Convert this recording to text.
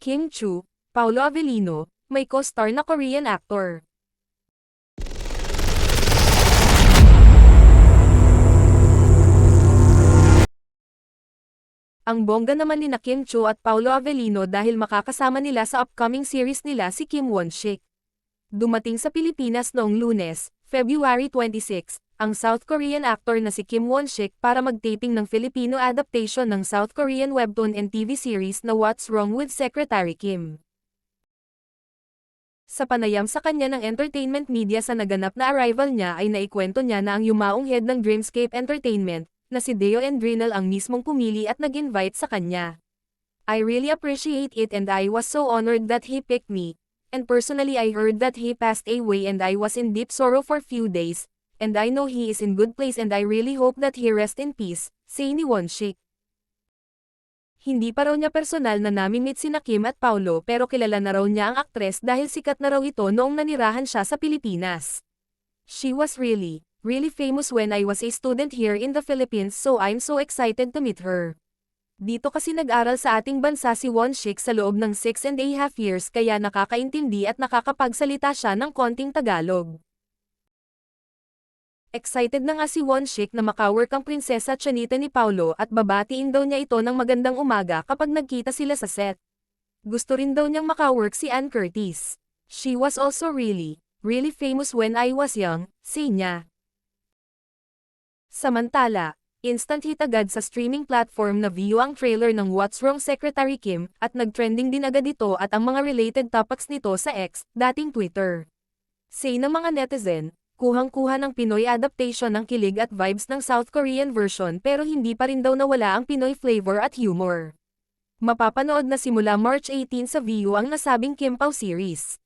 Kim Chu, Paolo Avellino, may co-star na Korean actor. Ang bongga naman ni Kim Chu at Paolo Avellino dahil makakasama nila sa upcoming series nila si Kim Won-sik. Dumating sa Pilipinas noong Lunes, February 26, ang South Korean actor na si Kim Won-sik para mag-taping ng Filipino adaptation ng South Korean webtoon and TV series na What's Wrong with Secretary Kim. Sa panayam sa kanya ng entertainment media sa naganap na arrival niya ay naikwento niya na ang yumaong head ng Dreamscape Entertainment, na si Deo Endrinel ang mismong pumili at nag-invite sa kanya. I really appreciate it and I was so honored that he picked me. And personally I heard that he passed away and I was in deep sorrow for few days, and I know he is in good place and I really hope that he rest in peace, say ni Won-sik. Hindi pa raw niya personal na nami-meet sina Kim at Paolo pero kilala na raw niya ang aktres dahil sikat na raw ito noong nanirahan siya sa Pilipinas. She was really famous when I was a student here in the Philippines so I'm so excited to meet her. Dito kasi nag-aral sa ating bansa si Won-sik sa loob ng 6.5 years kaya nakakaintindi at nakakapagsalita siya ng konting Tagalog. Excited na nga si Won-sik na makawork ang prinsesa Chanita ni Paolo at babatiin daw niya ito ng magandang umaga kapag nagkita sila sa set. Gusto rin daw niyang makawork si Ann Curtis. She was also really famous when I was young, say niya. Samantala, instant hit agad sa streaming platform na Viu ang trailer ng What's Wrong Secretary Kim at nag-trending din agad ito at ang mga related topics nito sa X, dating Twitter. Say ng mga netizen, kuhang-kuha ng Pinoy adaptation ng kilig at vibes ng South Korean version pero hindi pa rin daw nawala ang Pinoy flavor at humor. Mapapanood na simula March 18 sa Viu ang nasabing Kim Pao series.